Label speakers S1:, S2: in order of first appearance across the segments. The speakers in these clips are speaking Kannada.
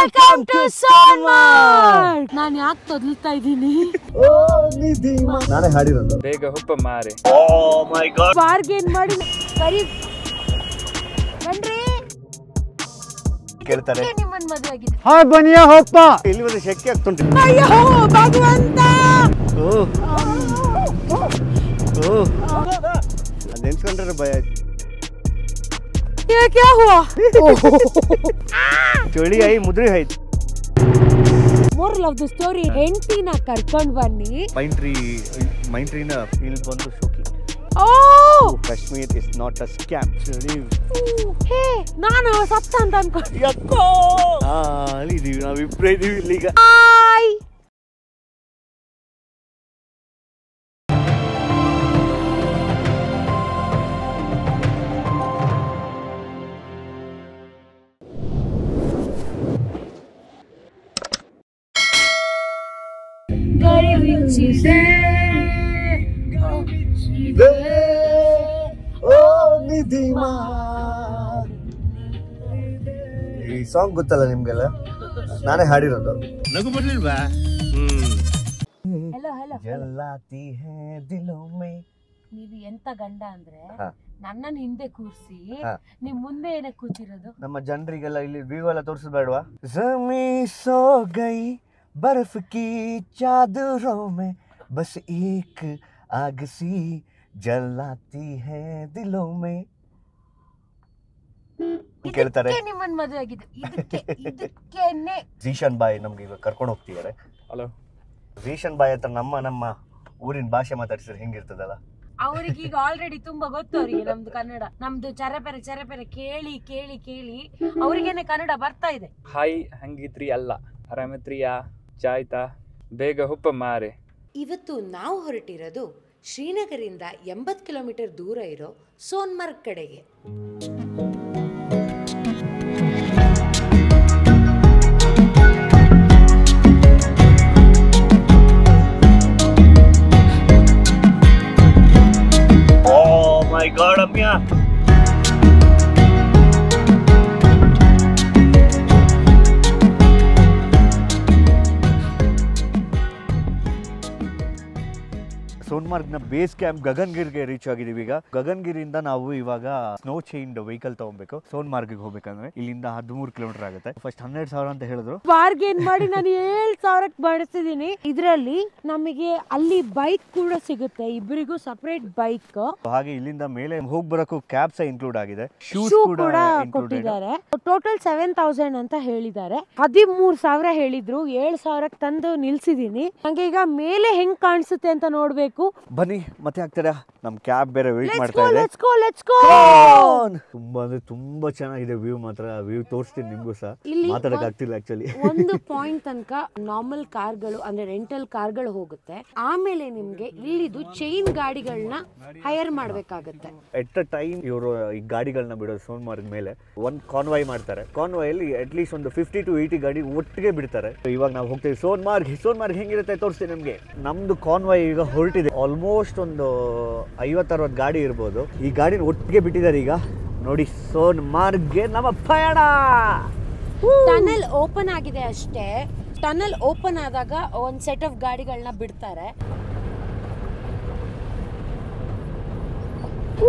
S1: Welcome to Sonamarg. ನಾನು ಯಾಕೆ ತೊದಲ್ತಾ ಇದ್ದೀನಿ?
S2: ನಾನೇ ಹಾಡಿರೋದು.
S3: ಬೇಗ ಹುಪ್ಪ ಮಾರಿ.
S2: ಓ ಮೈ ಗಾಡ್.
S1: ಬಾರ್ಗೇನ್ ಮಾಡಿ ಬರೀ ಬನ್ರಿ
S2: ಕೇಳ್ತಾರೆ.
S1: ನಿಮ್ಮನ್ನ ಮದುವೆ ಆಗಿದೆ.
S2: ಹಾಯ್ ಬನ್ನಿಯ ಹೋಪ್ಪ. ಇಲ್ಲಿ ಒಂದು ಶೆಕೆ ಆಗ್ತುಂಟು.
S1: ಅಯ್ಯೋ ಭಗವಂತ.
S2: ನೆನ್ಸ್ಕೊಂಡ್ರೆ ಭಯ ಆಯ್ತು.
S1: ये क्या हुआ?
S2: ಚಳಿ ಆಯಿ ಮುದ್ರಿ ಆಯ್ತು.
S1: ಮೋರಲ್ ಆಫ್ ದ ಸ್ಟೋರಿ, ಹೆಂಡತಿನ ಕರ್ಕೊಂಡ್ ಬನ್ನಿ.
S2: ಮೈನ್ ಟ್ರೀನ ಇಲ್ಲಿ ಬಂದು ಶೋಕಿ.
S1: Oh
S2: Kashmir is not a scam.
S1: Hey ನಾನು ಸತ್ತ ಅಂತ ಅನ್ಕೊಂಡೆ.
S2: ಯಾಕೋ ಅಲ್ಲಿದೀವಿ, ನಾವಿಬ್ರೇ ಇದೀವಿ ಇಲ್ಲಿಗ.
S1: ಹಾಯ್
S2: ಈ ಸಾಂಗ್ ಗೊತ್ತಲ್ಲ ನಿಮ್ಗೆಲ್ಲ, ನಾನೇ ಹಾಡಿರೋದು. ನಗು ಬರ್ಲಿಲ್ವಾ?
S1: ಹೆಲೋ ಹೆಲೋ
S2: ಜಲ್ಲಾತಿ ಹೇ ದಿಲೋ ಮೇ.
S1: ನೀವು ಎಂತ ಗಂಡ ಅಂದ್ರೆ ನನ್ನನ್ನು ಹಿಂದೆ ಕೂರ್ಸಿ ನಿಮ್ ಮುಂದೆ ಏನಕ್ಕೆ ಕೂತಿರೋದು?
S2: ನಮ್ಮ ಜನರಿಗೆಲ್ಲ ಇಲ್ಲಿ ವ್ಯೂ ಎಲ್ಲ ತೋರಿಸಬೇಡವಾ? ಝಮೀ ಸೋ ಗೈ ಬರ್ಫ್ ಕಿ ಚಾದರೋं में बस एक आग सी जलाती है दिलों में. ಕೇಳ್ತಾರೆ.
S1: ನಿಮ್ಮನ್ನ ಮದುವೆ ಆಗಿದೆ ಇದಕ್ಕೇನೆ.
S2: ಜೀಶನ್ ಬಾಯ್ ನಮ್ಗೆ ಇವಾಗ ಕರ್ಕೊಂಡು ಹೋಗ್ತಿದ್ದಾರೆ.
S3: ಹಲೋ
S2: ಜೀಶನ್ ಬಾಯ್ ಹತ್ರ ನಮ್ಮ ಊರಿನ ಭಾಷೆ ಮಾತಾಡ್ಸಿದ್ರೆ ಹೆಂಗಿರ್ತದಲ್ಲ.
S1: ಅವ್ರಿಗೆ ಈಗ ಆಲ್ರೆಡಿ ತುಂಬಾ ಗೊತ್ತು ಅವರಿಗೆ ನಮ್ದು ಕನ್ನಡ, ನಮ್ದು ಚರಪೆರೆ ಕೇಳಿ ಕೇಳಿ ಕೇಳಿ ಅವ್ರಿಗೇನೆ ಕನ್ನಡ ಬರ್ತಾ ಇದೆ.
S3: ಹಾಯ್ ಹಂಗಿದ್ರಿ ಅಲ್ಲ, ಆರಾಮಿದ್ರಿಯಾ? ಚಾಯ್ತಾ? ಬೇಗ ಹುಪ್ಪ ಮಾರಿ.
S1: ಇವತ್ತು ನಾವು ಹೊರಟಿರೋದು ಶ್ರೀನಗರಿಂದ 80 ಕಿಲೋಮೀಟರ್ ದೂರ ಇರೋ ಸೋನ್ಮಾರ್ಗ್ ಕಡೆಗೆ.
S2: Oh my God, Amya! ಸೋನ್ಮಾರ್ಗ್ನ ಬೇಸ್ ಕ್ಯಾಂಪ್ ಗಗನ್ಗಿರಿಗೆ ರೀಚ್ ಆಗಿದೀವಿ. ಈಗ ಗಗನ್ಗಿರಿಯಿಂದ ನಾವು ಇವಾಗ ಸ್ನೋ ಚೈನ್ಡ್ ವೆಹಿಕಲ್ ತಗೊಬೇಕು. ಸೋನ್ಮಾರ್ಗ್ಗೆ ಹೋಗ್ಬೇಕಂದ್ರೆ ಇಲ್ಲಿಂದ 13 ಕಿಲೋಮೀಟರ್ ಆಗುತ್ತೆ. ಫಸ್ಟ್ 12,000 ಅಂತ ಹೇಳಿದ್ರು. ಬಾರ್ಗೇನ್
S1: ಮಾಡಿ ನಾನು 7,000ಕ್ಕೆ ಮಾಡಿಸ್ತಿದ್ದೀನಿ. ಇದರಲ್ಲಿ ನಮಗೆ ಅಲ್ಲಿ ಬೈಕ್ ಕೂಡ ಸಿಗುತ್ತೆ, ಇಬ್ಬರಿಗೂ ಸಪರೇಟ್ ಬೈಕ್.
S2: ಹಾಗೆ ಇಲ್ಲಿಂದ ಮೇಲೆ ಹೋಗಿ ಬರಕ್ಕೂ ಕ್ಯಾಬ್ಸ್ ಇನ್ಕ್ಲೂಡ್ ಆಗಿದೆ, ಶೂಸ್ ಕೂಡ
S1: ಕೊಟ್ಟಿದ್ದಾರೆ. ಟೋಟಲ್ 7,000 ಅಂತ ಹೇಳಿದ್ದಾರೆ. 13,000 ಹೇಳಿದ್ರು, 7,000ಕ್ಕೆ ತಂದು ನಿಲ್ಸಿದೀನಿ. ನಂಗೆ ಈಗ ಮೇಲೆ ಹೆಂಗ್ ಕಾಣಿಸುತ್ತೆ ಅಂತ ನೋಡ್ಬೇಕು.
S2: ಬನ್ನಿ ಮತ್ತೆ ಆಗ್ತೀರಾ, ನಮ್ ಕ್ಯಾಬ್ ಬೇರೆ ವೇಟ್ ಮಾಡ್ತಾ ಇದೆ. ತುಂಬಾ ಅಂದ್ರೆ ತುಂಬಾ ಚೆನ್ನಾಗಿದೆ ವ್ಯೂ. ಮಾತ್ರ ವ್ಯೂ ತೋರಿಸ್ತೀನಿ ನಿಮ್ಗೂ ಸಹ, ಮಾತಾಡಕ್ ಆಗ್ತಿಲ್ಲ ಆಕ್ಚುಲಿ.
S1: ಒಂದು ಪಾಯಿಂಟ್ ತನಕ ನಾರ್ಮಲ್ ಕಾರ್ಗಳು ಅಂದ್ರೆ ರೆಂಟಲ್ ಕಾರ್ಗಳು ಹೋಗುತ್ತೆ. ಆಮೇಲೆ ನಿಮ್ಗೆ ಇಲ್ಲಿದು ಚೈನ್ ಗಾಡಿಗಳನ್ನ ಹೈರ್ ಮಾಡ್ಬೇಕಾಗತ್ತೆ.
S2: ಎಟ್ ಅ ಟೈಮ್ ಇವರು ಈ ಗಾಡಿಗಳನ್ನ ಬಿಡೋದು ಸೋನ್ಮಾರ್ಗ್ ಮೇಲೆ ಒಂದ್ ಕಾನ್ವಾಯ್ ಮಾಡ್ತಾರೆ. ಕಾನ್ವಾಯ್ ಅಲ್ಲಿ ಅಟ್ ಲೀಸ್ಟ್ ಒಂದು 50 to 80 ಗಾಡಿ ಒಟ್ಟಿಗೆ ಬಿಡ್ತಾರೆ. ಇವಾಗ ನಾವು ಹೋಗ್ತೀವಿ ಸೋನ್ಮಾರ್ಗ್ ಹೆಂಗಿರುತ್ತೆ ತೋರಿಸ್ತೀನಿ ನಿಮ್ಗೆ. ನಮ್ದು ಕಾನ್ವಾಯ್ ಈಗ ಹೊರಟಿದೆ. ಆಲ್ಮೋಸ್ಟ್ ಒಂದು 50-60 ಗಾಡಿ ಇರ್ಬೋದು. ಈ ಗಾಡಿನ ಒಟ್ಟಿಗೆ ಬಿಟ್ಟಿದ್ದಾರೆ ಈಗ ನೋಡಿ. ಸೋನ್ಮಾರ್ಗ್ಗೆ ನಮ್ಮ ಪಯಣ.
S1: ಟನಲ್ ಓಪನ್ ಆಗಿದೆ ಅಷ್ಟೇ. ಟನಲ್ ಓಪನ್ ಆದಾಗ ಒಂದ್ ಸೆಟ್ ಆಫ್ ಗಾಡಿಗಳನ್ನ ಬಿಡ್ತಾರೆ.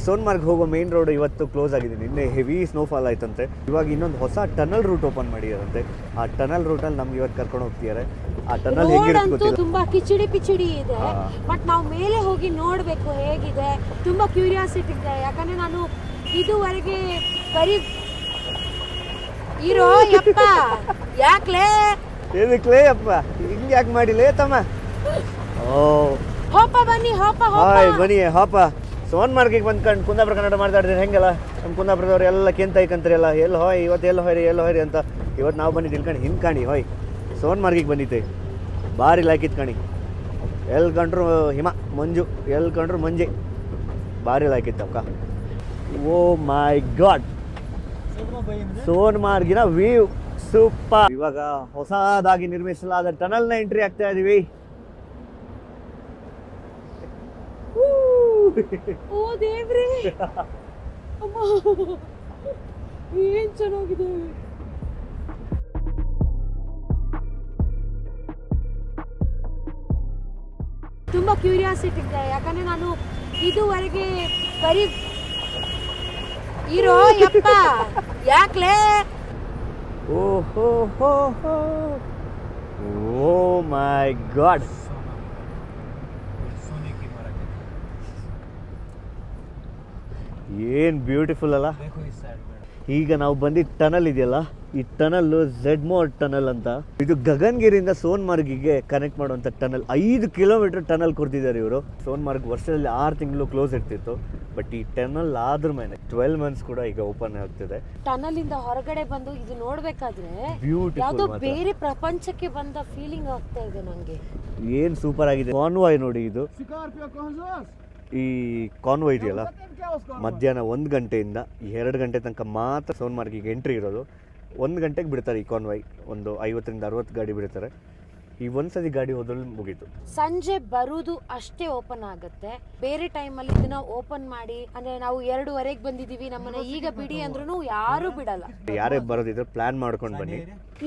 S2: ಸೋನ್ಮಾರ್ಗ್ ಹೋಗೋ ಮೇನ್ ರೋಡ್ ಇವತ್ತು ಕ್ಲೋಸ್ ಆಗಿದೆ. ನಿನ್ನೆ ಹೆವಿ ಸ್ನೋಫಾಲ್ ಆಯ್ತಂತೆ. ಇವಾಗ ಇನ್ನೊಂದು ಹೊಸ ಟನಲ್ ರೂಟ್ ಓಪನ್ ಮಾಡಿದಾರಂತೆ. ಆ ಟನಲ್ ರೂಟ್ ಅಲ್ಲಿ ನಮ್ಗೆ ಇವತ್ತು ಕರ್ಕೊಂಡು ಹೋಗ್ತಿದ್ದಾರೆ. ಆ ಟನಲ್ ಹೇಗಿರುತ್ತೆ
S1: ತುಂಬಾ ಕಿಚಿಡಿ ಇದೆ. ಬಟ್ ನಾವು ಮೇಲೆ ಹೋಗಿ ನೋಡ್ಬೇಕು ಹೇಗಿದೆ. ತುಂಬಾ ಕ್ಯೂರಿಯಾಸಿಟಿ ಇದೆ. ಯಾಕಂದ್ರೆ ನಾನು ಇದುವರೆಗೆ ಬರೀ ಇರೋ ಯಪ್ಪ ಯಾಕ್ಲೇ
S2: ಎದಕ್ಲೇ ಅಪ್ಪ ಹಿಂಗೆ ಯಾಕೆ ಮಾಡಿಲ್ಲ ತಮ್ಮ. ಓ
S1: ಹೋಪ ಬನ್ನಿ ಹೋಪ
S2: ಹಾಯ್ ಬನ್ನಿ ಹೋಪ. ಸೋನ್ಮಾರ್ಗಿಗೆ ಬಂದ್ಕೊಂಡು ಕುಂದಾಪುರ ಕನ್ನಡ ಮಾತಾಡಿದ್ರೆ ಹೆಂಗಲ್ಲ. ನಮ್ಮ ಕುಂದಾಪುರದವ್ರು ಎಲ್ಲ ಕೆಂತೈಕಂತಾರೆ ಎಲ್ಲ ಎಲ್ಲಿ ಹೋಯ್ ಇವತ್ತು ಎಲ್ಲ ಹೊಯ್ರಿ ಅಂತ. ಇವತ್ತು ನಾವು ಬಂದಿದ್ದು ಇಲ್ಕಂಡು ಹಿಂದ್ಕಾಣಿ ಹೋಯ್ ಸೋನ್ಮಾರ್ಗಿಗೆ ಬಂದಿದ್ದೆ. ಭಾರಿ ಲಾಕಿತ್ ಕಣಿ. ಎಲ್ಲಿ ಕಂಡ್ರು ಹಿಮ ಮಂಜು, ಎಲ್ಲಿ ಕಂಡ್ರು ಮಂಜೆ. ಭಾರಿ ಲಾಕಿತ್ತಕ್ಕ. ಓ ಮೈ ಗಾಡ್, ಸೋನ್ಮಾರ್ಗಿನ ವ್ಯೂ ಸೂಪರ್. ಇವಾಗ ಹೊಸದಾಗಿ ನಿರ್ಮಿಸಲಾದ ಟನಲ್ನ ಎಂಟ್ರಿ ಆಗ್ತಾ ಇದೀವಿ.
S1: ಓ ದೇವ್ರೇ, ಏನ್ ಚೆನ್ನಾಗಿದೆ. ತುಂಬಾ ಕ್ಯೂರಿಯಾಸಿಟಿ ಇದೆ, ಯಾಕಂದ್ರೆ ನಾನು ಇದುವರೆಗೆ ಬರೀ ಇರೋ ಯಪ್ಪ ಯಾಕ್ಲೆ
S2: ಓಹೋ ಹೋ ಹೋ ಓ ಮೈ ಗಾಡ್. ಏನ್ ಬ್ಯೂಟಿಫುಲ್ ಅಲ್ಲ. ಈಗ ನಾವು ಬಂದಿದ್ದ ಟನಲ್ ಇದೆಯಲ್ಲ, ಈ ಟನಲ್ ಝೆಡ್ಮೋರ್ ಟನಲ್ ಅಂತ. ಇದು ಗಗನ್ಗಿರಿಯಿಂದ ಸೋನ್ಮಾರ್ಗಿಗೆ ಕನೆಕ್ಟ್ ಮಾಡುವಂಥ ಟನಲ್. 5 ಕಿಲೋಮೀಟರ್ ಟನಲ್ ಕೊಡ್ತಿದ್ದಾರೆ ಇವರು. ಸೋನ್ಮಾರ್ಗ್ ವರ್ಷದಲ್ಲಿ 6 ತಿಂಗಳು ಕ್ಲೋಸ್ ಇರ್ತಿತ್ತು, ಬಟ್ ಈ ಟನಲ್ ಆದ್ರ ಮೇಲೆ 12 ಮಂತ್ಸ್ ಕೂಡ ಈಗ ಓಪನ್ ಆಗ್ತಿದೆ.
S1: ಟನಲ್ ಇಂದ ಹೊರಗಡೆ ಬಂದು ಇದು ನೋಡ್ಬೇಕಾದ್ರೆ
S2: ಬ್ಯೂಟಿಫುಲ್,
S1: ಯಾವ್ದೋ ಬೇರೆ ಪ್ರಪಂಚಕ್ಕೆ ಬಂದ ಫೀಲಿಂಗ್ ಆಗ್ತಾ ಇದೆ ನಂಗೆ.
S2: ಏನ್ ಸೂಪರ್ ಆಗಿದೆ. ಕಾನ್ವಾಯ್ ನೋಡಿ, ಇದು ಈ ಕಾನ್ವಾಯ್ ಇದೆಯಲ್ಲ, ಮಧ್ಯಾಹ್ನ 1 ಗಂಟೆಯಿಂದ 2 ಗಂಟೆ ತನಕ ಮಾತ್ರ ಸೋನ್ಮಾರ್ಗಿಗೆ ಎಂಟ್ರಿ ಇರೋದು. 1 ಗಂಟೆಗೆ ಬಿಡ್ತಾರೆ ಈ ಕಾನ್ವಾಯ್. ಒಂದು 50ರಿಂದ 60 ಗಾಡಿ ಬಿಡ್ತಾರೆ. ಈ ಒಂದ್ಸತಿ ಗಾಡಿ ಹೋದ್ರಲ್ಲಿ ಮುಗೀತು.
S1: ಸಂಜೆ ಬರುವುದು ಅಷ್ಟೇ ಓಪನ್ ಆಗುತ್ತೆ. ಬೇರೆ ಟೈಮಲ್ಲಿ ಇದನ್ನ ಓಪನ್ ಮಾಡಿ, ಅಂದ್ರೆ ನಾವು 2:30ಗೆ ಬಂದಿದೀವಿ, ನಮ್ಮನ್ನ ಈಗ ಬಿಡಿ ಅಂದ್ರೂ ಯಾರು ಬಿಡಲ್ಲ.
S2: ಯಾರೇ ಬರೋದಿದ್ರೆ ಪ್ಲಾನ್ ಮಾಡ್ಕೊಂಡು ಬನ್ನಿ.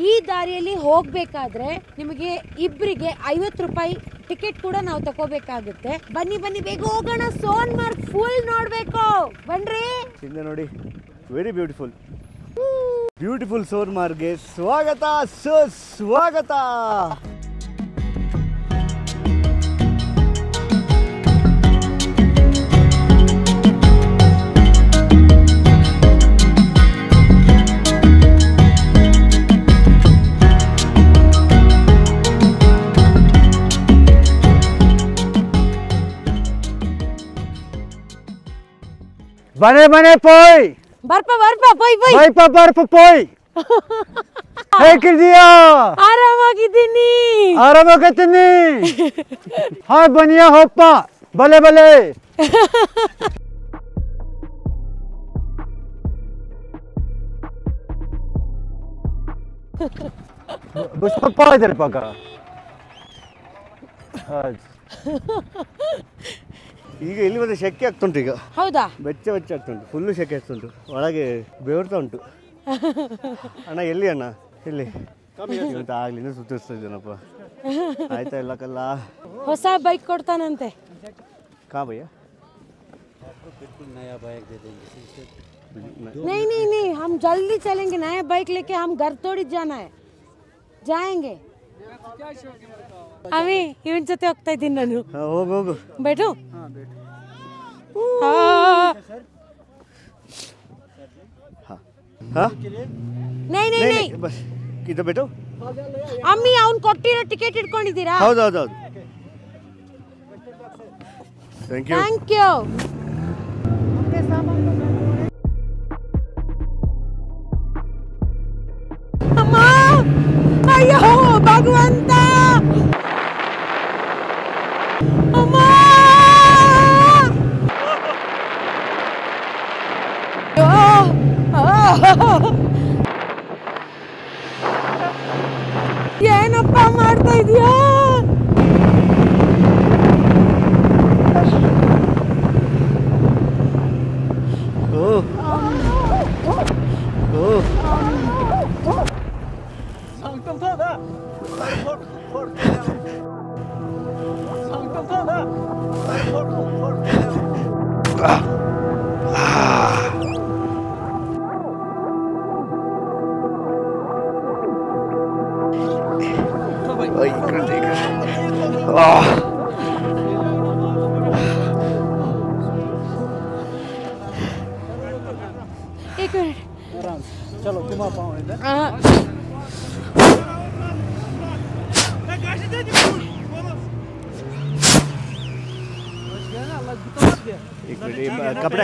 S1: ಈ ದಾರಿಯಲ್ಲಿ ಹೋಗ್ಬೇಕಾದ್ರೆ ನಿಮಗೆ ಇಬ್ಬರಿಗೆ 50 ರೂಪಾಯಿ ಟಿಕೆಟ್ ಕೂಡ ನಾವು ತಗೋಬೇಕಾಗುತ್ತೆ. ಬನ್ನಿ ಬನ್ನಿ ಬೇಗ ಹೋಗೋಣ, ಸೋನ್ಮಾರ್ಗ್ ಫುಲ್ ನೋಡ್ಬೇಕು, ಬನ್ರಿ.
S2: ಹಿಂದೆ ನೋಡಿ, ವೆರಿ ಬ್ಯೂಟಿಫುಲ್ ಬ್ಯೂಟಿಫುಲ್ ಸೋನ್ಮಾರ್ಗ್ಗೆ ಸ್ವಾಗತ ಸುಸ್ವಾಗತ.
S4: ಬನೆ ಬನೆ ಪೋಯ್
S1: ಬರ್ಪ ಬರ್ಪ ಪೊಯ್ ಪೊಯ್
S4: ಬೈಪ ಬರ್ಪ ಪೋಯ್ ಹೇಗಿದ್ದೀಯಾ?
S1: ಆರಾಮಾಗಿದ್ದೀನಿ.
S4: ಆರಾಮಾಗತ್ತೀನಿ. ಹಾ ಬನಿಯಾ ಹೋಪ್ಪ ಬಲೆ ಬಲೆ. ಪುಷ್ಪಪ್ಪ ಇದ್ದಾರೆ ಪಕ್ಕ.
S2: ಈಗ ಇಲ್ಲಿ ಬಂದ್ರೆ ಶೆಕೆ ಆಗ್ತುಂಟು. ಈಗ
S1: ಹೌದಾ?
S2: ಬೆಚ್ಚ ಆಗ್ತುಂಟು, ಫುಲ್ಲು ಶೆಕೆ ಆಗ್ತುಂಟು, ಒಳಗೆ ಬೆವರ್ತಾ ಉಂಟು. ಅಣ್ಣ ಎಲ್ಲಿ ಅಣ್ಣ? ಇಲ್ಲಿ ಇವತ್ತು ಆಗ್ಲಿಂದ ಸುತ್ತಿಸ್ತಾ ಇದ್ದೇನಪ್ಪ. ಆಯ್ತಾ ಇಲ್ಲ ಕಲ್ಲ.
S1: ಹೊಸ ಬೈಕ್ ಕೊಡ್ತಾನಂತೆ.
S2: ಕಾ ಭಯ್ಯ?
S1: नहीं नहीं नहीं, हम जल्दी चलेंगे, नया बाइक लेके हम घर थोड़ी जाना है, जाएंगे. अभी ಇವನ್ ಜೊತೆ ಹೋಗ್ತಾ ಇದ್ದೀನಿ ನಾನು.
S2: ಹೋಗು ಹೋಗು.
S1: बैठो. नहीं नहीं नहीं,
S2: ಬಸ್ ಇದು ಬಿಟ್ಟು.
S1: ಅಮ್ಮಿ ಅವ್ನು ಕೊಟ್ಟಿರೋ ಟಿಕೆಟ್ ಇಟ್ಕೊಂಡಿದ್ದೀರಾ?
S2: ಹೌದು ಹೌದು ಹೌದು. Thank you
S1: thank you. ಅಮ್ಮ, ಅಯ್ಯೋ ಭಗವಂತ, ಅಮ್ಮ ಏನಪ್ಪ ಮಾಡ್ತಾ ಇದೀಯಾ? एक मिनट,
S4: चलो घुमा पाओ इधर.
S2: ಕಪಡ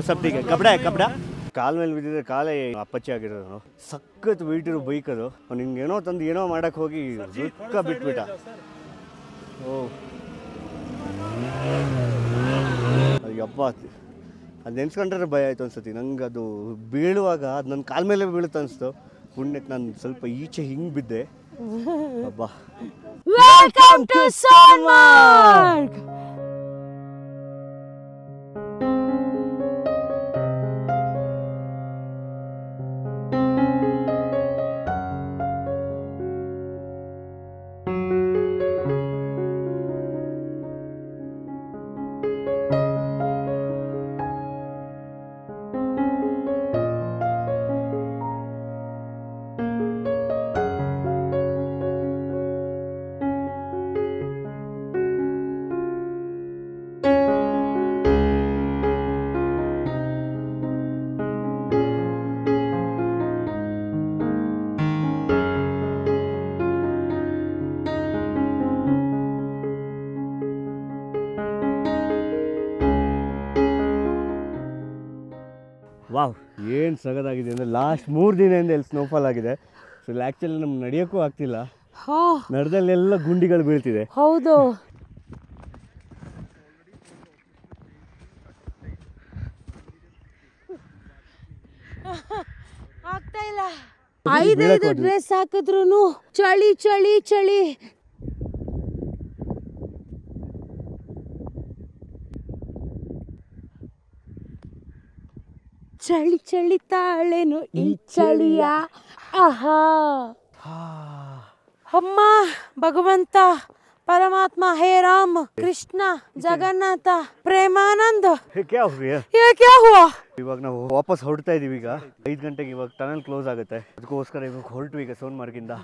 S2: सब ठीक है. ಕಪಡ ಕಾಲ್ ಮೇಲೆ ಬಿದ್ದಿದ್ರೆ ಕಾಲೇ ಅಪ್ಪಚ್ಚಿ ಆಗಿರೋದು. ಸಖತ್ ವೆಯ್ಟ್ ಇರೋ ಬೈಕ್ ಅದು. ನಿನ್ಗೆ ಏನೋ ತಂದು ಏನೋ ಮಾಡಕ್ಕೆ ಹೋಗಿ ದುಃಖ ಬಿಟ್ಬಿಟ್ಟ. ಓ ಅಯ್ಯಪ್ಪ, ಅದು ನೆನ್ಸ್ಕೊಂಡ್ರೆ ಭಯ ಆಯ್ತು ಅನ್ಸತಿ ನಂಗೆ. ಅದು ಬೀಳುವಾಗ ಅದು ನನ್ನ ಕಾಲ ಮೇಲೆ ಬೀಳುತ್ತೆ ಅನಿಸ್ತು. ಪುಣ್ಯಕ್ಕೆ ನಾನು ಸ್ವಲ್ಪ ಈಚೆ ಹಿಂಗೆ ಬಿದ್ದೆ. ಅಬ್ಬಾ.
S1: Welcome to Sonmarg.
S2: ಏನು ಸಗದಾಗಿದೆ ಅಂದರೆ ಲಾಸ್ಟ್ 3 ದಿನದಿಂದ ಇಲ್ಲಿ ಸ್ನೋಫಾಲ್ ಆಗಿದೆ. ಸೊ ಇಲ್ಲಿ ಆ್ಯಕ್ಚುಲಿ ನಮ್ಗೆ ನಡೆಯೋಕ್ಕೂ ಆಗ್ತಿಲ್ಲ, ನಡದಲ್ಲೆಲ್ಲ ಗುಂಡಿಗಳು ಬೀಳ್ತಿದೆ.
S1: ಹೌದು. ಆಗ್ತಾ ಇಲ್ಲ. 5 ಡ್ರೆಸ್ ಹಾಕಿದ್ರು ಚಳಿ ಚಳಿ ಚಳಿ. ಚಳಿ ಚಳಿ ತಾಳೇನು ಈ ಚಳಿಯ. ಆಹಾ ಅಮ್ಮ ಭಗವಂತ ಪರಮಾತ್ಮ, ಹೇ ರಾಮ ಕೃಷ್ಣ ಜಗನ್ನಾಥ ಪ್ರೇಮಾನಂದ.
S2: ಇವಾಗ ನಾವು ವಾಪಸ್ ಹೊರಡ್ತಾ ಇದೀವಿ. ಈಗ 5 ಗಂಟೆಗೆ ಇವಾಗ ಟನಲ್ ಕ್ಲೋಸ್ ಆಗುತ್ತೆ, ಅದಕ್ಕೋಸ್ಕರ ಇವಾಗ ಹೊರಟು ಈಗ ಸೋನ್ಮಾರ್ಗಿಂದ.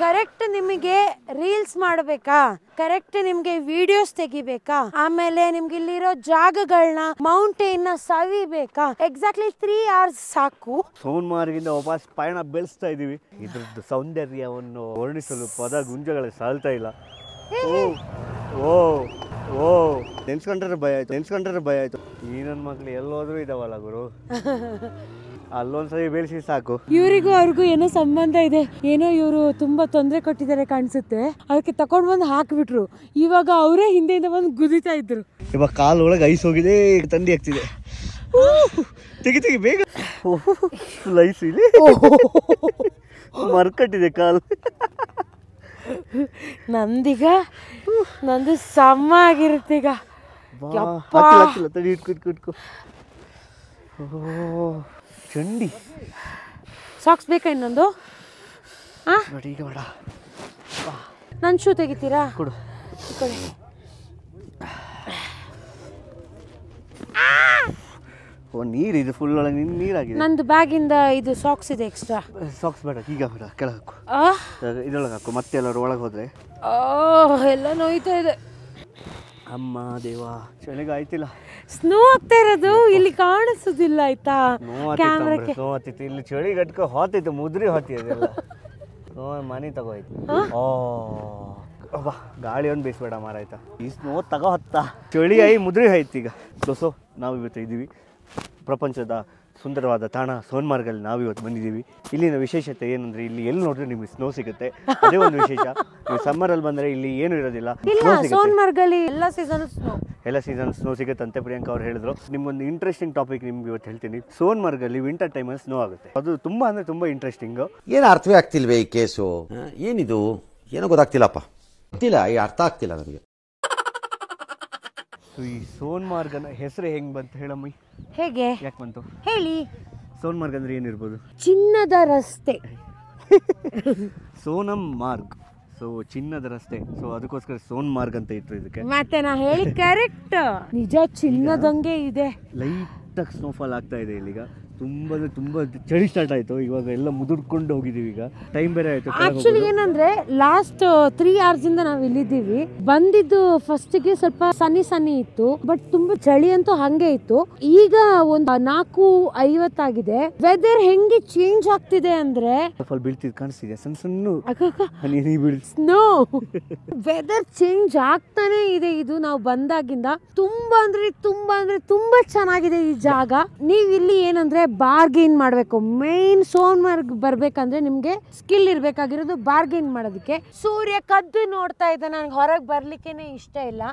S1: ಕರೆಕ್ಟ್ ನಿಮಗೆ ರೀಲ್ಸ್ ಮಾಡಬೇಕಾ, ಕರೆಕ್ಟ್ ನಿಮ್ಗೆ ವಿಡಿಯೋಸ್ ತೆಗಿಬೇಕಾ, ಆಮೇಲೆ ನಿಮ್ಗೆ ಇಲ್ಲಿರೋ ಜಾಗಗಳನ್ನ ಮೌಂಟೇನ್ ಸವಿಬೇಕಾ, ಎಕ್ಸಾಕ್ಟ್ಲಿ 3 hours ಸಾಕು.
S2: ಸೋನ್ಮಾರ್ಗಿಂದ ವಾಪಸ್ ಪಯಣ ಬೆಳೆಸ್ತಾ ಇದೀವಿ. ಇದ್ರದ್ದು ಸೌಂದರ್ಯವನ್ನು ವರ್ಣಿಸಲು ಪದ ಗುಂಜಗಳು ಸಾಲ್ತಾ ಇಲ್ಲ. ಓ ಓ ನೆನ್ಸ್ಕೊಂಡ್ರೆ ಭಯ ಆಯ್ತು. ಈ ನನ್ನ ಮಕ್ಳು ಎಲ್ಲೋದ್ರೂ ಇದಾವಲ್ಲ ಗುರು, ಅಲ್ಲೊಂದ್ಸರಿ ಬೆಳೆಸಿ ಸಾಕು.
S1: ಇವ್ರಿಗೂ ಅವ್ರಿಗೂ ಏನೋ ಸಂಬಂಧ ಇದೆ, ಏನೋ ಇವರು ತುಂಬಾ ತೊಂದರೆ ಕೊಟ್ಟಿದ್ದಾರೆ ಕಾಣಿಸುತ್ತೆ, ಅದಕ್ಕೆ ತಕೊಂಡ್ ಬಂದು ಹಾಕ್ಬಿಟ್ರು. ಇವಾಗ ಅವರೇ ಹಿಂದೆಯಿಂದ ಬಂದು ಗುದಿತಾ ಇದ್ರು.
S2: ಇವಾಗ ಕಾಲ್ ಒಳಗೆ ಐಸ್ ಹೋಗಿದೆ, ತಂಡಿ ಆಗ್ತಿದೆ. ತೆಗಿ ಬೇಗ. ಫುಲ್ ಐಸ್ ಇಲ್ಲಿ ಮರ್ಕಟ್ಟಿದೆ ಕಾಲು.
S1: ನಂದು ಸಮ ಆಗಿರುತ್ತೀಗ.
S2: ತಡಿ ಇಟ್ಕೊ. ಚಂಡಿ
S1: ಸಾಕ್ಸ್ ಬೇಕಾ ಇನ್ನೊಂದು?
S2: ನೋಡಿ ಈಗ ಬೇಡ,
S1: ನನ್ನ ಶೂ ತೆಗಿತೀರಾ?
S2: ಕೊಡು. ಓ ನೀರಿದೆ ಫುಲ್ ಒಳಗೆ, ನೀರಾಗಿದೆ.
S1: ನಂದು ಬ್ಯಾಗಿಂದ ಇದು ಸಾಕ್ಸ್ ಇದೆ ಎಕ್ಸ್ಟ್ರಾ.
S2: ಸಾಕ್ಸ್ ಬೇಡ, ಈಗ ಬೇಡ, ಕೆಳಗೆ ಹಾಕು. ಇದ್ರೊಳಗೆ ಹಾಕು, ಮತ್ತೆ ಎಲ್ಲರೂ ಒಳಗೆ ಹೋದ್ರೆ
S1: ಎಲ್ಲ ನೋಯ್ತಾ ಇದೆ.
S2: ಅಮ್ಮ ದೇವ, ಚಳಿಗೆ ಆಯ್ತಿಲ್ಲ.
S1: ಸ್ನೋ ಆಗ್ತಾ ಇರೋದು ಇಲ್ಲಿ ಕಾಣಿಸೋದಿಲ್ಲ ಆಯ್ತಾ ಕ್ಯಾಮ್ರಾಕ್ಕೆ.
S2: ಸ್ನೋ ಹತ್ತಿತ್ತು ಇಲ್ಲಿ, ಚಳಿ ಗಟ್ಕ ಹೊತ್ತಿತ್ತು, ಮುದ್ರಿ ಹೊತ್ತಿ ಅದೆಲ್ಲ ಮನೆ ತಗೋಯ್ತು. ಗಾಳಿ ಒಂದು ಬೀಸ್ಬೇಡ ಮಾರಾಯ್ತಾ, ಈ ಸ್ನೋ ತಗೋ ಹತ್ತ ಚಳಿ ಆಯಿ ಮುದ್ರಿ ಆಯ್ತು. ಈಗ ಸೊ ನಾವು ಇವತ್ತು ಇದ್ದೀವಿ ಪ್ರಪಂಚದ ಸುಂದರವಾದ ತಾಣ ಸೋನ್ಮಾರ್ಗಲ್ಲಿ ನಾವು ಇವತ್ತು ಬಂದಿದ್ದೀವಿ. ಇಲ್ಲಿನ ವಿಶೇಷತೆ ಏನಂದ್ರೆ ಇಲ್ಲಿ ಎಲ್ಲಿ ನೋಡಿದ್ರೆ ನಿಮಗೆ ಸ್ನೋ ಸಿಗುತ್ತೆ, ಅದೇ ಒಂದು ವಿಶೇಷ. ನೀವು ಸಮ್ಮರಲ್ಲಿ ಬಂದರೆ ಇಲ್ಲಿ ಏನು ಇರೋದಿಲ್ಲ,
S1: ಸೋನ್ಮಾರ್ಗಲ್ಲಿ ಎಲ್ಲ
S2: ಸೀಸನ್ ಸ್ನೋ ಸಿಗುತ್ತಂತೆ. ಪ್ರಿಯಾಂಕಾ ಅವ್ರು ಹೇಳಿದ್ರು. ನಿಮ್ಗೊಂದು ಇಂಟ್ರೆಸ್ಟಿಂಗ್ ಟಾಪಿಕ್ ನಿಮ್ಗೆ ಇವತ್ತು ಹೇಳ್ತೀನಿ. ಸೋನ್ಮಾರ್ಗಲ್ಲಿ ವಿಂಟರ್ ಟೈಮಲ್ಲಿ ಸ್ನೋ ಆಗುತ್ತೆ, ಅದು ತುಂಬಾ ಅಂದ್ರೆ ತುಂಬಾ ಇಂಟ್ರೆಸ್ಟಿಂಗ್.
S5: ಏನು ಅರ್ಥವೇ ಆಗ್ತಿಲ್ವೇ ಈ ಕೇಸು? ಏನಿದು ಏನೋ ಗೊತ್ತಾಗ್ತಿಲ್ಲಪ್ಪ, ಗೊತ್ತಿಲ್ಲ, ಅರ್ಥ ಆಗ್ತಿಲ್ಲ ನನಗೆ.
S2: ಈ ಸೋನ್ಮಾರ್ಗನ ಹೆಸರು ಹೆಂಗ್ ಬಂತು ಹೇಳಮ್ಮಿ?
S1: ಹೇಗೆ
S2: ಯಾಕೆ ಬಂತು
S1: ಹೇಳಿ?
S2: ಸೋನ್ಮಾರ್ಗ್ ಅಂದ್ರೆ ಏನಿರ್ಬೋದು?
S1: ಚಿನ್ನದ ರಸ್ತೆ.
S2: ಸೋನಂ ಮಾರ್ಗ್, ಸೊ ಚಿನ್ನದ ರಸ್ತೆ. ಸೊ ಅದಕ್ಕೋಸ್ಕರ ಸೋನ್ಮಾರ್ಗ್ ಅಂತ ಇತ್ತು ಇದಕ್ಕೆ.
S1: ಮತ್ತೆ ನಾ ಹೇಳಿ ಕರೆಕ್ಟ್, ನಿಜ ಚಿನ್ನದಂಗೆ ಇದೆ.
S2: ಲೈಟಾಗಿ ಸ್ನೋಫಾಲ್ ಆಗ್ತಾ ಇದೆ ಇಲ್ಲಿಗ. ತುಂಬ ಚಳಿ ಸ್ಟಾರ್ಟ್ ಆಯಿತು. ಇವಾಗ ಎಲ್ಲ ಮುದುಡ್ಕೊಂಡು ಹೋಗಿದ್ದೀವಿ. ಈಗ ಟೈಮ್ ಬೇರೆ ಆಯಿತು.
S1: ಆಕ್ಚುಲಿ ಏನಂದ್ರೆ ಲಾಸ್ಟ್ 3 hours ಇಂದ ನಾವು ಇಲ್ಲಿದ್ದೀವಿ. ಬಂದಿದ್ದು ಫಸ್ಟ್ಗೆ ಸ್ವಲ್ಪ ಸನ್ನಿ ಇತ್ತು, ಬಟ್ ತುಂಬಾ ಚಳಿ ಅಂತೂ ಹಂಗೆ ಇತ್ತು. ಈಗ ಒಂದು 4:50 ಆಗಿದೆ. ವೆದರ್ ಹೆಂಗೆ ಚೇಂಜ್ ಆಗ್ತಿದೆ ಅಂದ್ರೆ
S2: ಬೀಳ್ತಿದ್ ಕಾಣಿಸ್ತಿದೆ, ಸಣ್ಣ
S1: ಸ್ನೋ. ವೆದರ್ ಚೇಂಜ್ ಆಗ್ತಾನೆ ಇದೆ. ಇದು ನಾವು ಬಂದಾಗಿಂದ ತುಂಬಾ ಅಂದ್ರೆ ತುಂಬಾ ಚೆನ್ನಾಗಿದೆ ಈ ಜಾಗ. ನೀವ್ ಇಲ್ಲಿ ಏನಂದ್ರೆ ಬಾರ್ಗೇನ್ ಮಾಡ್ಬೇಕು. ಮೇನ್ ಸೋನ್ಮಾರ್ಗ್ ಬರ್ಬೇಕಂದ್ರೆ ನಿಮ್ಗೆ ಸ್ಕಿಲ್ ಇರ್ಬೇಕಾಗಿರೋದು ಬಾರ್ಗೇನ್ ಮಾಡೋದಕ್ಕೆ. ಸೂರ್ಯ ಕದ್ದು ನೋಡ್ತಾ ಇದ್ದ, ನನಗೆ ಹೊರಗೆ ಬರ್ಲಿಕ್ಕೇನೆ ಇಷ್ಟ ಇಲ್ಲ.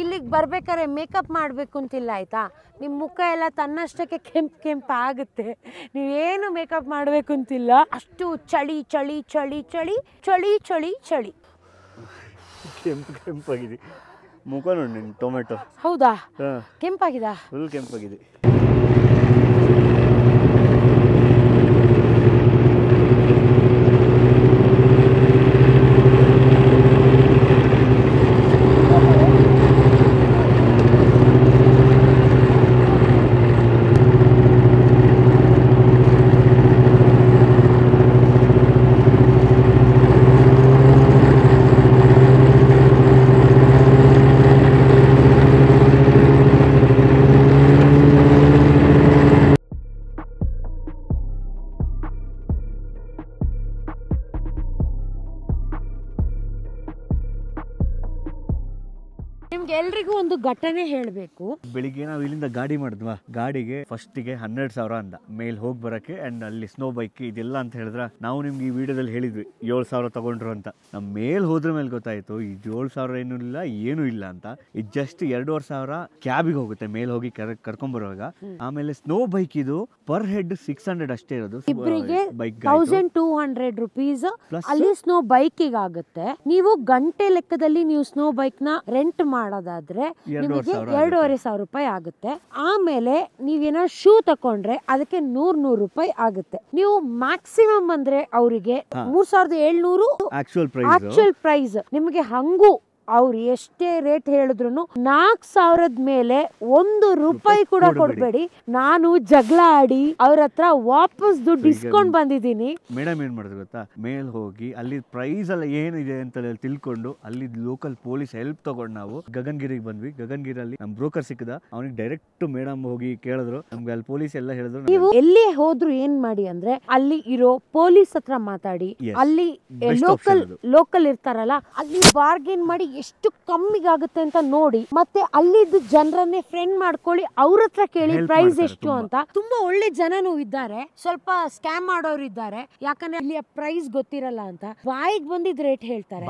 S1: ಇಲ್ಲಿಗೆ ಬರ್ಬೇಕಾದ್ರೆ ಮೇಕಪ್ ಮಾಡ್ಬೇಕು ಅಂತಿಲ್ಲ ಆಯ್ತಾ. ನಿಮ್ಮ ಮುಖ ಎಲ್ಲ ತನ್ನಷ್ಟಕ್ಕೆ ಕೆಂಪು ಆಗುತ್ತೆ, ನೀವೇನು ಮೇಕಪ್ ಮಾಡ್ಬೇಕು ಅಂತಿಲ್ಲ. ಅಷ್ಟು ಚಳಿ ಚಳಿ ಚಳಿ ಚಳಿ ಚಳಿ ಚಳಿ ಚಳಿ.
S2: ಕೆಂಪಾಗಿದೆ ಮುಖ ನೋಡಿ. ಟೊಮೆಟೊ.
S1: ಹೌದಾ? ಕೆಂಪಾಗಿದಾ?
S2: ಫುಲ್ ಕೆಂಪಾಗಿದೆ.
S1: ನಿಮ್ಗೆ ಎಲ್ರಿಗೂ ಒಂದು ಘಟನೆ ಹೇಳ್ಬೇಕು.
S2: ಬೆಳಿಗ್ಗೆ ನಾವು ಇಲ್ಲಿಂದ ಗಾಡಿ ಮಾಡಿದ್ವಾ, ಗಾಡಿಗೆ ಫಸ್ಟಿಗೆ 12,000 ಅಂದ ಮೇಲ್ ಹೋಗಿ ಬರಕ್ಕೆ. ಅಂಡ್ ಅಲ್ಲಿ ಸ್ನೋ ಬೈಕ್ ಇದೆಲ್ಲ ಅಂತ ಹೇಳಿದ್ರ ನಾವು ನಿಮ್ಗೆ ಈ ವಿಡಿಯೋದಲ್ಲಿ ಹೇಳಿದ್ವಿ 7,000 ತಗೊಂಡ್ರು ಅಂತ. ನಮ್ ಮೇಲ್ ಹೋದ್ರ ಮೇಲೆ ಗೊತ್ತಾಯ್ತು ಇದು 7,000 ಏನೂ ಇಲ್ಲ ಏನೂ ಇಲ್ಲ ಅಂತ. ಇದು ಜಸ್ಟ್ 2,500 ಕ್ಯಾಬಿಗೆ ಹೋಗುತ್ತೆ ಮೇಲ್ ಹೋಗಿ ಕರ್ಕೊಂಡ್ ಬರುವಾಗ. ಆಮೇಲೆ ಸ್ನೋ ಬೈಕ್ ಇದು ಪರ್ ಹೆಡ್ 600 ಅಷ್ಟೇ ಇರೋದು.
S1: ಇಬ್ಬರಿಗೆ 1,200 ರೂಪೀಸ್ ಅಲ್ಲಿ ಸ್ನೋ ಬೈಕಿಗೆ ಆಗುತ್ತೆ. ನೀವು ಗಂಟೆ ಲೆಕ್ಕದಲ್ಲಿ ನೀವು ಸ್ನೋ ಬೈಕ್ ನ ರೆಂಟ್ ಮಾಡೋದಾದ್ರೆ ನಿಮಗೆ 2,500 ರೂಪಾಯಿ ಆಗುತ್ತೆ. ಆಮೇಲೆ ನೀವೇನೋ ಶೂ ತಕೊಂಡ್ರೆ ಅದಕ್ಕೆ 100 ರೂಪಾಯಿ ಆಗುತ್ತೆ. ನೀವು ಮ್ಯಾಕ್ಸಿಮಮ್ ಅಂದ್ರೆ ಅವರಿಗೆ 3,700 ಆಕ್ಚುಯಲ್ ಪ್ರೈಸ್. ನಿಮಗೆ ಹಂಗೂ ಅವ್ರು ಎಷ್ಟೇ ರೇಟ್ ಹೇಳಿದ್ರು 4,000 ಮೇಲೆ 1 ರೂಪಾಯಿ ಕೂಡ ಕೊಡ್ಬೇಡಿ. ನಾನು ಜಗಳ ಆಡಿ ಅವ್ರ ಹತ್ರ ವಾಪಸ್ ದುಡ್ಡು ಇಸ್ಕೊಂಡ್ ಬಂದಿದ್ದೀನಿ.
S2: ಮೇಡಮ್ ಏನ್ ಮಾಡಿದ್ರು ಗೊತ್ತಾ, ಮೇಲ್ ಹೋಗಿ ಅಲ್ಲಿ ಪ್ರೈಸ್ ಎಲ್ಲ ಏನಿದೆ ಅಂತ ತಿಳ್ಕೊಂಡು ಅಲ್ಲಿ ಲೋಕಲ್ ಪೊಲೀಸ್ ಹೆಲ್ಪ್ ತಗೊಂಡು ನಾವು ಗಗನ್ಗಿರಿಗೆ ಬಂದ್ವಿ. ಗಗನ್ಗಿರಲ್ಲಿ ನಮ್ ಬ್ರೋಕರ್ ಸಿಕ್ಕದ, ಅವನಿಗೆ ಡೈರೆಕ್ಟ್ ಮೇಡಮ್ ಹೋಗಿ ಕೇಳಿದ್ರು. ನಮ್ಗೆ ಅಲ್ಲಿ ಪೊಲೀಸ್ ಎಲ್ಲ ಹೇಳಿದ್ರು.
S1: ನೀವು ಎಲ್ಲಿ ಹೋದ್ರು ಏನ್ ಮಾಡಿ ಅಂದ್ರೆ ಅಲ್ಲಿ ಇರೋ ಪೊಲೀಸ್ ಹತ್ರ ಮಾತಾಡಿ, ಅಲ್ಲಿ ಲೋಕಲ್ ಇರ್ತಾರಲ್ಲ ಅಲ್ಲಿ ಬಾರ್ಗೇನ್ ಮಾಡಿ ಎಷ್ಟು ಕಮ್ಮಿಗಾಗುತ್ತೆ ಅಂತ ನೋಡಿ, ಮತ್ತೆ ಅಲ್ಲಿದ್ದು ಜನರನ್ನೇ ಫ್ರೆಂಡ್ ಮಾಡ್ಕೊಳ್ಳಿ, ಅವ್ರ ಹತ್ರ ಕೇಳಿ ಪ್ರೈಸ್ ಎಷ್ಟು ಅಂತ. ತುಂಬಾ ಒಳ್ಳೆ ಜನನೂ ಇದ್ದಾರೆ, ಸ್ವಲ್ಪ ಸ್ಕ್ಯಾಮ್ ಮಾಡೋರು ಇದ್ದಾರೆ. ಯಾಕಂದ್ರೆ ಇಲ್ಲಿ ಪ್ರೈಸ್ ಗೊತ್ತಿರಲ್ಲ ಅಂತ ಬಾಯಿಗೆ ಬಂದಿದ್ ರೇಟ್ ಹೇಳ್ತಾರೆ.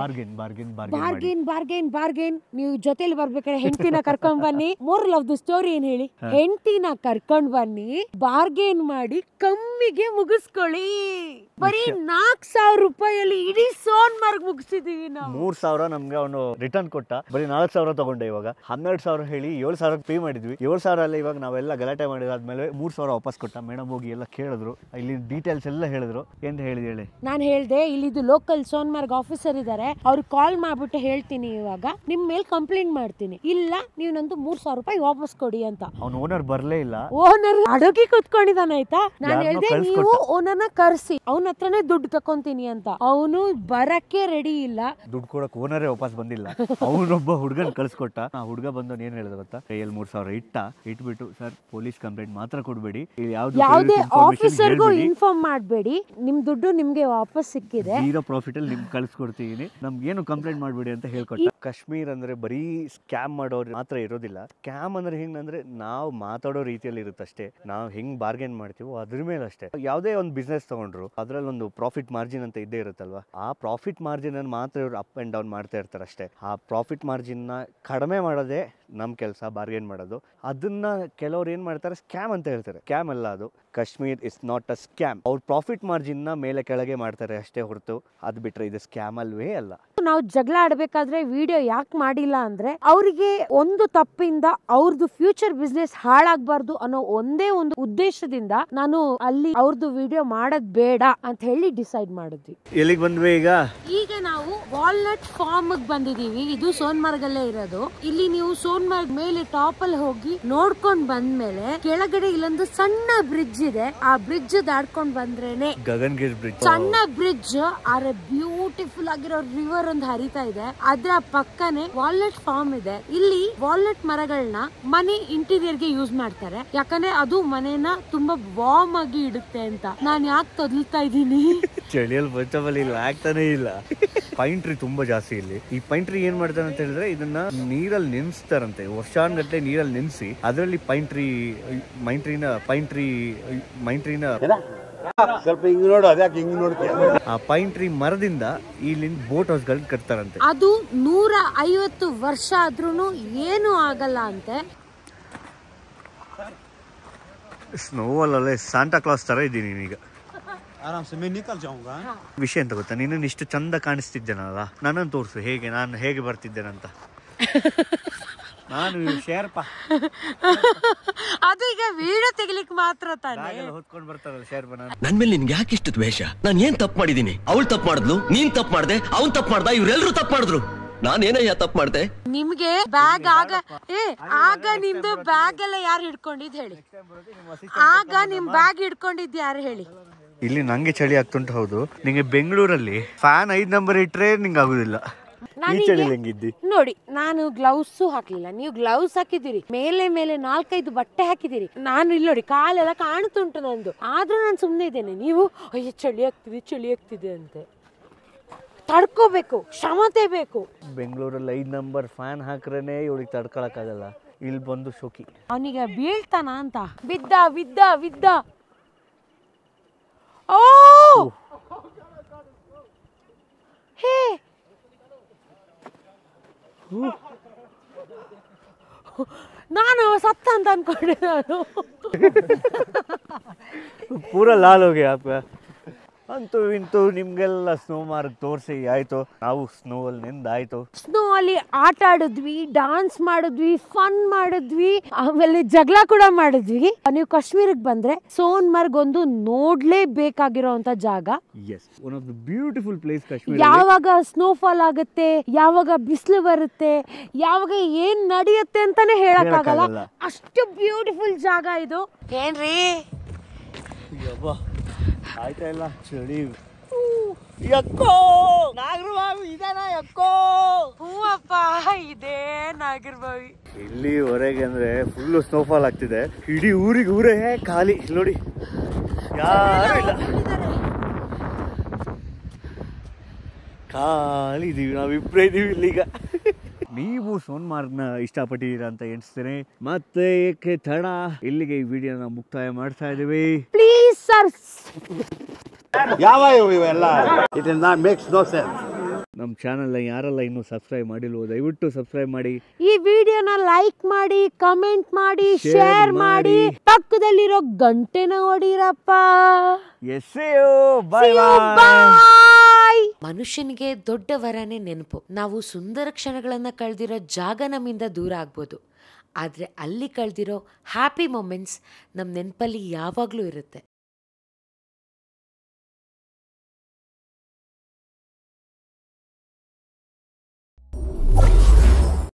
S1: ಬಾರ್ಗೇನ್ ನೀವು ಜೊತೆಲಿ ಬರ್ಬೇಕಾದ್ರೆ ಹೆಂಡತಿನ ಕರ್ಕೊಂಡ್ ಬನ್ನಿ. ಮೋರಲ್ ಆಫ್ ದ ಸ್ಟೋರಿ ಏನ್ ಹೇಳಿ, ಹೆಂಡತಿನ ಕರ್ಕೊಂಡ್ ಬನ್ನಿ, ಬಾರ್ಗೇನ್ ಮಾಡಿ ಕಮ್ಮಿಗೆ ಮುಗಿಸ್ಕೊಳ್ಳಿ. ಬರೀ 4,000 ರೂಪಾಯಲ್ಲಿ ಇಡೀ ಸೋನ್ಮಾರ್ಗ್ ಮುಗಿಸಿದೀವಿ ನಾವು.
S2: 3,000 ನಮ್ಗೆ ಅವನು ರಿಟರ್ನ್ ಕೊಟ್ಟ. ಬರೀ 4,000 ತಗೊಂಡೆ. ಇವಾಗ 12,000 ಹೇಳಿ 7,000 ಪೇ ಮಾಡಿದ್ವಿ. 7,000 ಅಲ್ಲಿ ಇವಾಗ ನಾವೆಲ್ಲ ಗಲಾಟೆ ಮಾಡಿದಾದ್ಮೇಲೆ 3,000 ವಾಪಸ್ ಕೊಟ್ಟ. ಮೇಡಮ್ ಹೋಗಿ ಎಲ್ಲ ಕೇಳಿದ್ರು, ಇಲ್ಲಿ ಡೀಟೇಲ್ಸ್ ಎಲ್ಲ ಹೇಳಿದ್ರು. ಏನ್ ಹೇಳಿ
S1: ನಾನು ಹೇಳ್ದೆ ಇಲ್ಲಿದು ಲೋಕಲ್ ಸೋನ್ಮಾರ್ಗ್ ಆಫೀಸರ್ ಇದಾರೆ, ಅವ್ರು ಕಾಲ್ ಮಾಡ್ಬಿಟ್ಟು ಹೇಳ್ತೀನಿ, ಇವಾಗ ನಿಮ್ ಮೇಲೆ ಕಂಪ್ಲೇಂಟ್ ಮಾಡ್ತೀನಿ, ಇಲ್ಲ ನೀವು ನಂದು 3,000 ರೂಪಾಯಿ ವಾಪಸ್ ಕೊಡಿ ಅಂತ.
S2: ಅವ್ನು ಓನರ್ ಬರ್ಲೇ ಇಲ್ಲ.
S1: ಓನರ್ ಅಡಗಿ ಕುತ್ಕೊಂಡಿದ್ದಾನೆ ಆಯ್ತಾ. ನಾನು ಹೇಳ್ದೆ ನೀವು ಓನರ್ನ ಕರ್ಸಿ, ಅವನ ಹತ್ರನೇ ದುಡ್ಡು ತಕೊಂತೀನಿ ಅಂತ. ಅವನು ಬರಕ್ಕೆ ರೆಡಿ ಇಲ್ಲ.
S2: ದುಡ್ಡು ಕೊಡಕ್ ಓನರೇ ವಾಪಸ್ ಬಂದಿಲ್ಲ. ಅವನೊಬ್ಬ ಹುಡುಗನ್ ಕಳ್ಸಿಕೊಟ್ಟ. ಆ ಹುಡುಗ ಬಂದು ಏನ್ ಹೇಳಿದ ಗೊತ್ತಾ, ಕೈಯಲ್ಲಿ 3,000 ಇಟ್ಬಿಟ್ಟು ಸರ್ ಪೊಲೀಸ್ ಕಂಪ್ಲೇಂಟ್ ಮಾತ್ರ ಕೊಡ್ಬೇಡಿ,
S1: ಯಾವುದೇ ಆಫೀಸರ್ಗೂ ಇನ್ಫಾರ್ಮ್ ಮಾಡ್ಬೇಡಿ, ನಿಮ್ ದುಡ್ಡು ನಿಮ್ಗೆ ವಾಪಸ್ ಸಿಕ್ಕಿದೆ,
S2: 0 ಪ್ರಾಫಿಟ್ ಅಲ್ಲಿ ನಿಮ್ಗೆ ಕಳ್ಸಿಕೊಡ್ತೀನಿ, ನಮ್ಗೇನು ಕಂಪ್ಲೇಂಟ್ ಮಾಡ್ಬೇಡಿ ಅಂತ ಹೇಳ್ಕೊಟ್ಟ. ಕಾಶ್ಮೀರ್ ಅಂದ್ರೆ ಬರೀ ಸ್ಕ್ಯಾಮ್ ಮಾಡೋರು ಮಾತ್ರ ಇರೋದಿಲ್ಲ. ಸ್ಕ್ಯಾಮ್ ಅಂದ್ರೆ ಹೆಂಗಂದ್ರೆ ನಾವು ಮಾತಾಡೋ ರೀತಿಯಲ್ಲಿ ಇರುತ್ತಷ್ಟೇ, ನಾವು ಹೆಂಗ್ ಬಾರ್ಗೇನ್ ಮಾಡ್ತೀವೋ ಅದ್ರ ಮೇಲೆ ಅಷ್ಟೇ. ಯಾವುದೇ ಒಂದು ಬಿಸ್ನೆಸ್ ತಗೊಂಡ್ರು ಅದ್ರಲ್ಲಿ ಒಂದು ಪ್ರಾಫಿಟ್ ಮಾರ್ಜಿನ್ ಅಂತ ಇದ್ದೇ ಇರುತ್ತಲ್ವಾ, ಆ ಪ್ರಾಫಿಟ್ ಮಾರ್ಜಿನ್ ಅನ್ನು ಮಾತ್ರ ಇವ್ರು ಅಪ್ ಅಂಡ್ ಡೌನ್ ಮಾಡ್ತಾ ಇರ್ತಾರೆ ಅಷ್ಟೇ. ಆ ಪ್ರಾಫಿಟ್ ಮಾರ್ಜಿನ್ ನ ಕಡಿಮೆ ಮಾಡೋದೇ ನಮ್ ಕೆಲಸ, ಬಾರ್ಗೇನ್ ಮಾಡೋದು. ಅದನ್ನ ಕೆಲವ್ರು ಏನ್ ಮಾಡ್ತಾರೆ, ಸ್ಕ್ಯಾಮ್ ಅಂತ ಹೇಳ್ತಾರೆ. ಸ್ಕ್ಯಾಮ್ ಅಲ್ಲ ಅದು. Kashmir is not a scam. ಅವ್ರ ಪ್ರಾಫಿಟ್ ಮಾರ್ಜಿನ್ ನ ಮೇಲೆ ಕೆಳಗೆ ಮಾಡ್ತಾರೆ ಅಷ್ಟೇ ಹೊರತು ಅದ್ ಬಿಟ್ರೆ ಇದು ಸ್ಕ್ಯಾಮ್ ಅಲ್ವೇ ಅಲ್ಲ.
S1: ನಾವು ಜಗಳ ಆಡ್ಬೇಕಾದ್ರೆ ವಿಡಿಯೋ ಯಾಕೆ ಮಾಡಿಲ್ಲ ಅಂದ್ರೆ ಅವರಿಗೆ ಒಂದು ತಪ್ಪಿಂದ ಅವ್ರದ್ದು ಫ್ಯೂಚರ್ ಬಿಸ್ನೆಸ್ ಹಾಳಾಗಬಾರ್ದು ಅನ್ನೋ ಒಂದೇ ಒಂದು ಉದ್ದೇಶದಿಂದ ನಾನು ಅಲ್ಲಿ ಅವ್ರದ್ದು ವಿಡಿಯೋ ಮಾಡೋದ್ ಬೇಡ ಅಂತ ಹೇಳಿ ಡಿಸೈಡ್ ಮಾಡಿದ್ವಿ.
S2: ಎಲ್ಲಿಗೆ ಬಂದ್ವಿ ಈಗ
S1: ನಾವು ವಾಲ್ನಟ್ ಫಾರ್ಮ್ ಬಂದಿದೀವಿ. ಇದು ಸೋನ್ಮಾರ್ಗ್ ಅಲ್ಲೇ ಇರೋದು. ಇಲ್ಲಿ ನೀವು ಸೋನ್ಮಾರ್ಗ್ ಮೇಲೆ ಟಾಪ್ ಅಲ್ಲಿ ಹೋಗಿ ನೋಡ್ಕೊಂಡ್ ಬಂದ್ಮೇಲೆ ಕೆಳಗಡೆ ಇಲ್ಲೊಂದು ಸಣ್ಣ ಬ್ರಿಡ್ಜ್ ಇದೆ. ಆ ಬ್ರಿಡ್ಜ್ ದಾಡ್ಕೊಂಡ್ ಬಂದ್ರೇನೆ
S2: ಗಗನ್ಗಿರಿ ಬ್ರಿಡ್ಜ್.
S1: ಸಣ್ಣ ಬ್ರಿಡ್ಜ್ ಆದ್ರೆ ಬ್ಯೂಟಿಫುಲ್ ಆಗಿರೋ ರಿವರ್ ಒಂದು ಹರಿತಾ ಇದೆ. ಅದ್ರ ಪಕ್ಕನೆ ವಾಲ್ನಟ್ ಫಾರ್ಮ್ ಇದೆ. ಇಲ್ಲಿ ವಾಲ್ನಟ್ ಮರಗಳನ್ನ ಮನೆ ಇಂಟೀರಿಯರ್ ಗೆ ಯೂಸ್ ಮಾಡ್ತಾರೆ, ಯಾಕಂದ್ರೆ ಅದು ಮನೆನ ತುಂಬಾ ವಾರ್ಮ್ ಆಗಿ ಇಡುತ್ತೆ ಅಂತ. ನಾನ್ ಯಾಕೆ ತೊದಲ್ತಾ ಇದ್ದೀನಿ,
S2: ಚಳಿಯಲ್ಲಿ ಬಚ್ಚಬಲ್ ಇಲ್ಲ ಆಗ್ತಾನೆ ಇಲ್ಲ. ಪೈನ್ ಟ್ರೀ ತುಂಬಾ ಜಾಸ್ತಿ ಇಲ್ಲಿ. ಈ ಪೈನ್ ಟ್ರೀ ಏನ್ ಮಾಡ್ತಾರೆ ಅಂತ ಹೇಳಿದ್ರೆ ಇದನ್ನ ನೀರಲ್ಲಿ ನೆನ್ಸ್ತಾರಂತೆ, ವರ್ಷಾನ್ಗಟ್ಲೆ ನೀರಲ್ಲಿ ನೆನ್ಸಿ ಅದರಲ್ಲಿ ಪೈನ್ ಟ್ರೀನ
S6: ಸ್ವಲ್ಪ ಹಿಂಗ್ ನೋಡು, ಅದ್ಯಾಕೆ ಹಿಂಗ್ ನೋಡ್ತೀಯ?
S2: ಆ ಪೈನ್ ಟ್ರೀ ಮರದಿಂದ ಇಲ್ಲಿ ಬೋಟ್ ಹೌಸ್ ಗಳು ಕಟ್ತಾರಂತೆ.
S1: ಅದು 150 ವರ್ಷ ಆದ್ರೂ ಏನು ಆಗಲ್ಲ ಅಂತೆ.
S2: ಸ್ನೋ ಅಲ್ಲೇ ಸಾಂಟಾ ಕ್ಲಾಸ್ ತರ ಇದ್ದೀನಿ ಈಗ.
S4: ಆರಾಮ್.
S2: ವಿಷಯ ಅಂತ ಗೊತ್ತಾ, ನೀನು ಇಷ್ಟು ಚಂದ ಕಾಣಿಸ್ತಿದ್ದೇನಲ್ಲ, ನನ್ನನ್ನು ತೋರಿಸು ಹೇಗೆ ನಾನು ಹೇಗೆ ಬರ್ತಿದ್ದೇನಂತ. ನಾನು ಶೇರ್ಪ
S1: ಅದು ಈಗ ವಿಡಿಯೋ ತೆಗಿಲಿಕ್ಕೆ ಮಾತ್ರ ತಾನೆ
S2: ಹೊತ್ಕೊಂಡು ಬರ್ತಾರಲ್ಲ ಶೇರ್ಪ.
S7: ನನ್ ಮೇಲೆ ನಿನ್ಗೆ ಯಾಕೆ ಇಷ್ಟು ದ್ವೇಷ? ನಾನು ಏನ್ ತಪ್ಪು ಮಾಡಿದೀನಿ? ಅವಳು ತಪ್ಪು ಮಾಡಿದ್ಲು, ನೀನ್ ತಪ್ಪು ಮಾಡ್ದೆ, ಅವ್ನ್ ತಪ್ಪು ಮಾಡ್ದ, ಇವ್ರೆಲ್ರು ತಪ್ಪು ಮಾಡಿದ್ರು. ನಾನೇನಯ್ಯ ತಪ್ಪು ಮಾಡ್ದೆ?
S1: ನಿಮ್ಗೆ ಬ್ಯಾಗ್ ಆಗ ನಿಮ್ದು ಬ್ಯಾಗ್ ಎಲ್ಲ ಯಾರು ಹಿಡ್ಕೊಂಡಿದ್ ಹೇಳಿ? ಆಗ ನಿಮ್ ಬ್ಯಾಗ್ ಹಿಡ್ಕೊಂಡಿದ್ ಯಾರು ಹೇಳಿ?
S2: ಇಲ್ಲಿ ನಂಗೆ ಚಳಿ ಆಗ್ತುಂಟು. ಹೌದು, ನಿಂಗೆ ಬೆಂಗಳೂರಲ್ಲಿ ಫ್ಯಾನ್ 5 ನಂಬರ್ ಇಟ್ರೆ ನಿಂಗೆ ಆಗುದಿಲ್ಲ.
S1: ನೋಡಿ, ನಾನು ಗ್ಲೌಸ್ ಹಾಕ್ಲಿಲ್ಲ, ನೀವು ಗ್ಲೌಸ್ ಹಾಕಿದಿರಿ, ಮೇಲೆ 4-5 ಬಟ್ಟೆ ಹಾಕಿದಿರಿ. ನಾನು ಇಲ್ಲಿ ನೋಡಿ ಕಾಲೆಲ್ಲ ಕಾಣುತ್ತುಂಟು ನಂದು, ಆದ್ರೂ ನಾನು ಸುಮ್ನೆ ಇದ್ದೇನೆ. ನೀವು ಅಯ್ಯೋ ಚಳಿ ಆಗ್ತಿದೆ ಅಂತೆ. ತಡ್ಕೋಬೇಕು, ಕ್ಷಮತೆ ಬೇಕು.
S2: ಬೆಂಗಳೂರಲ್ಲಿ 5 ನಂಬರ್ ಫ್ಯಾನ್ ಹಾಕ್ರೇನೆ ಇವಳಿಗೆ ತಡ್ಕೊಳಕ್ಕಾಗಲ್ಲ, ಇಲ್ಲಿ ಬಂದು ಶೋಕಿ.
S1: ಅವನಿಗೆ ಬೀಳ್ತಾನ ಅಂತ ಬಿದ್ದ ಬಿದ್ದ ಬಿದ್ದ. ಓ ಹೇ, ನಾನು ಸತ್ತ ಅಂತ ಅನ್ಕೊಂಡೆ. ನಾನು
S2: ಪೂರ ಲಾಲ್ ಹೋಗಿ ಅಂತೂ ಇಂತೂ ನಿಮ್ಗೆಲ್ಲ ಸ್ನೋ ಮಾರ್ಕ್ ತೋರಿಸಿ ಆಯ್ತು. ನಾವು ಸ್ನೋ ಅಲ್ಲಿ ನಿಂದಾಯ್ತು.
S1: ಸ್ನೋ ಅಲ್ಲಿ ಆಟ ಆಡಿದ್ವಿ, ಡಾನ್ಸ್ ಮಾಡಿದ್ವಿ, ಫನ್ ಮಾಡಿದ್ವಿ, ಆಮೇಲೆ ಜಗಳ ಕೂಡ ಮಾಡಿದ್ವಿ. ನೀವು ಕಾಶ್ಮೀರಕ್ಕೆ ಬಂದ್ರೆ ಸೋನ್ಮರ್ಗ್ ಒಂದು ನೋಡ್ಲೇಬೇಕಾಗಿರೋಂತ ಜಾಗ.
S2: One of the beautiful place Kashmir.
S1: ಯಾವಾಗ ಸ್ನೋಫಾಲ್ ಆಗುತ್ತೆ, ಯಾವಾಗ ಬಿಸಿಲು ಬರುತ್ತೆ, ಯಾವಾಗ ಏನ್ ನಡೆಯುತ್ತೆ ಅಂತಾನೆ ಹೇಳಕ್ಕಾಗಲ್ಲ, ಅಷ್ಟು ಬ್ಯೂಟಿಫುಲ್ ಜಾಗ ಇದು. ಏನ್ರಿ
S2: ಆಯ್ತಾ ಇಲ್ಲ ಚಳಿ. ಯಕ್ಕೋ ನಾಗರಬಾವಿ ಇದೇನಾ? ಯಕ್ಕೋ
S1: ಹೂವಪ್ಪ, ಇದೇ ನಾಗರಬಾವಿ.
S2: ಇಲ್ಲಿವರೆಗೆ ಅಂದ್ರೆ ಫುಲ್ಲು ಸ್ನೋಫಾಲ್ ಆಗ್ತಿದೆ. ಇಡೀ ಊರಿಗೆ ಊರೇ ಖಾಲಿ ನೋಡಿ, ಯಾರು ಇಲ್ಲ, ಖಾಲಿ ಇದೀವಿ, ನಾವಿಬ್ಬರೇ ಇದೀವಿ ಇಲ್ಲಿಗ. ನೀವು ಸೋನ್ಮಾರ್ಗ್ನ ಇಷ್ಟಪಟ್ಟಿದ್ದೀರಾ ಅಂತ ಎಣಿಸ್ತೇನೆ. ಮತ್ತೆ ಏಕೆ ತಡ, ಇಲ್ಲಿಗೆ ಈ ವಿಡಿಯೋನ ಮುಕ್ತಾಯ ಮಾಡ್ತಾ ಇದೀವಿ.
S1: ಪ್ಲೀಸ್ ಸರ್,
S6: ಯಾವ ಇವೆಲ್ಲ? It is not makes no sense.
S2: ನಮ್ಮ ಚಾನಲ್ನ ಯಾರೆಲ್ಲ ಇನ್ನೂ ಸಬ್ಸ್ಕ್ರೈಬ್ ಮಾಡಿಲ್ವೋ ದಯವಿಟ್ಟು ಸಬ್ಸ್ಕ್ರೈಬ್ ಮಾಡಿ.
S1: ಈ ವಿಡಿಯೋನ ಲೈಕ್ ಮಾಡಿ, ಕಮೆಂಟ್ ಮಾಡಿ, ಶೇರ್ ಮಾಡಿ, ಪಕ್ಕದಲ್ಲಿರೋ ಗಂಟೆನ ಹೊಡೀರಪ್ಪ. ಬಾಯ್. ಮನುಷ್ಯನಿಗೆ ದೊಡ್ಡ ವರನೇ ನೆನಪು. ನಾವು ಸುಂದರ ಕ್ಷಣಗಳನ್ನ ಕಳೆದಿರೋ ಜಾಗ ನಮ್ಮಿಂದ ದೂರ ಆಗ್ಬೋದು, ಆದ್ರೆ ಅಲ್ಲಿ ಕಳೆದಿರೋ ಹ್ಯಾಪಿ ಮೊಮೆಂಟ್ಸ್ ನಮ್ಮ ನೆನಪಲ್ಲಿ ಯಾವಾಗ್ಲೂ ಇರುತ್ತೆ.